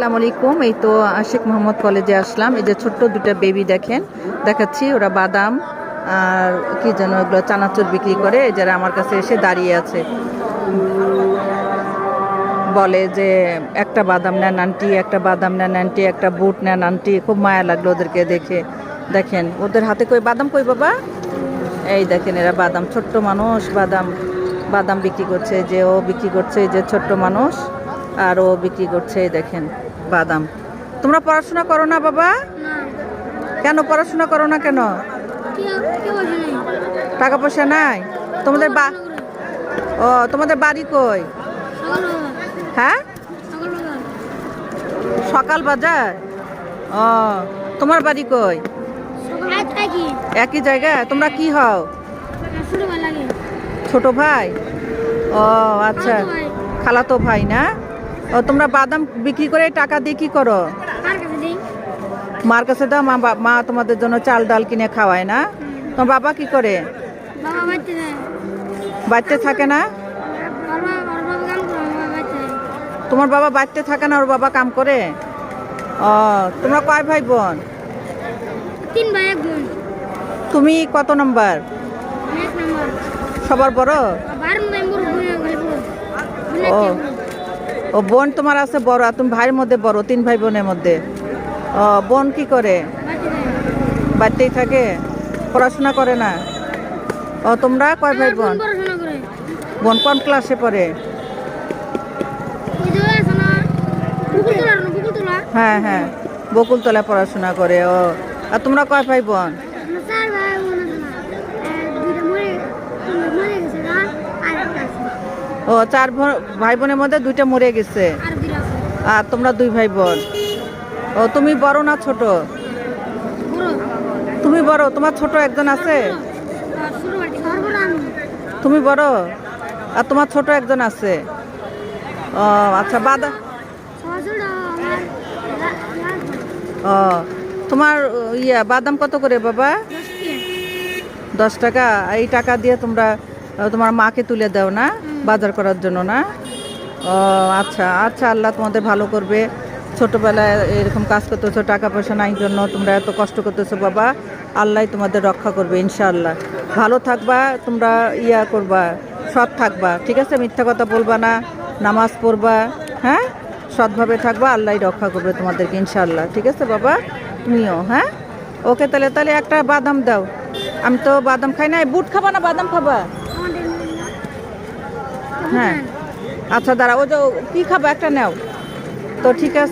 আসসালামু আলাইকুম। এই তো আশিক মোহাম্মদ কলেজে আসলাম। এই যে ছোট্ট দুটা বেবি দেখেন, দেখাচ্ছি। ওরা বাদাম আর কি যেন ওগুলো চানাচুর বিক্রি করে। যারা আমার কাছে এসে দাঁড়িয়ে আছে, বলে যে একটা বাদাম নেন আন্টি, একটা বাদাম নেন আন্টি, একটা বুট নেন আন্টি। খুব মায়া লাগলো ওদেরকে দেখে। দেখেন ওদের হাতে কই বাদাম, কই বাবা? এই দেখেন এরা বাদাম, ছোট্ট মানুষ বাদাম বাদাম বিক্রি করছে। যে ও বিক্রি করছে, যে ছোট্ট মানুষ, আর ও বিক্রি করছে। এই দেখেন বাদাম। তোমরা পড়াশোনা করো না বাবা? কেন পড়াশোনা করো না কেন? টাকা পয়সা নাই তোমাদের? ও, তোমাদের বাড়ি কই? হ্যাঁ, সকাল বাজার। ও, তোমার বাড়ি কই? একই জায়গায়। তোমরা কি হও? ছোট ভাই? ও আচ্ছা, খালাতো ভাই না? ও, তোমরা বাদাম বিক্রি করে টাকা দিয়ে কি করো? মার কাছে দাও। মা তোমাদের জন্য চাল ডাল কিনে খাওয়ায় না? তোমার বাবা কি করে? বাড়িতে থাকে না? তোমার বাবা বাড়িতে থাকে না, ওর বাবা কাম করে? ও, তোমরা কয় ভাই বোন? 3 ভাই 1 বোন। তুমি কত নম্বর? সবার বড়? ও, ও বোন তোমার আছে বড়, আর তুমি ভাইয়ের মধ্যে বড়, 3 ভাই বোনের মধ্যে। ও, বোন কি করে? বাড়িতেই থাকে, পড়াশোনা করে না? ও, তোমরা কয় ভাই বোন? বোন কোন ক্লাসে পড়ে? হ্যাঁ হ্যাঁ, বকুলতলা পড়াশোনা করে। ও, আর তোমরা কয় ভাই বোন? ও, 4 ভাই বোনের মধ্যে 2টা মরে গেছে, আর তোমরা 2 ভাই বোন। ও, তুমি বড় না ছোট? তুমি বড়, তোমার ছোট একজন আছে? তুমি বড় আর তোমার ছোট একজন আছে? ও আচ্ছা, ও, তোমার বাদাম কত করে বাবা? 10 টাকা। এই টাকা দিয়ে তোমরা তোমার মাকে তুলে দাও না বাজার করার জন্য না? ও আচ্ছা আচ্ছা, আল্লাহ তোমাদের ভালো করবে। ছোটবেলায় এরকম কাজ করতেছো, টাকা পয়সা নাই জন্য তোমরা এত কষ্ট করতেছো বাবা। আল্লাহ তোমাদের রক্ষা করবে ইনশাআল্লাহ। ভালো থাকবা তোমরা, করবা, সৎ থাকবা, ঠিক আছে? মিথ্যা কথা বলবা না, নামাজ পড়বা, হ্যাঁ, সৎভাবে থাকবা, আল্লাহ রক্ষা করবে তোমাদেরকে ইনশাআল্লাহ, ঠিক আছে বাবা? তুমিও, হ্যাঁ। ওকে, তাহলে একটা বাদাম দাও। আমি তো বাদাম খাই না। বুট খাবা না বাদাম খাবা? হ্যাঁ আচ্ছা, দাঁড়া, ও যে কি খাবা একটা নাও তো, ঠিক আছে।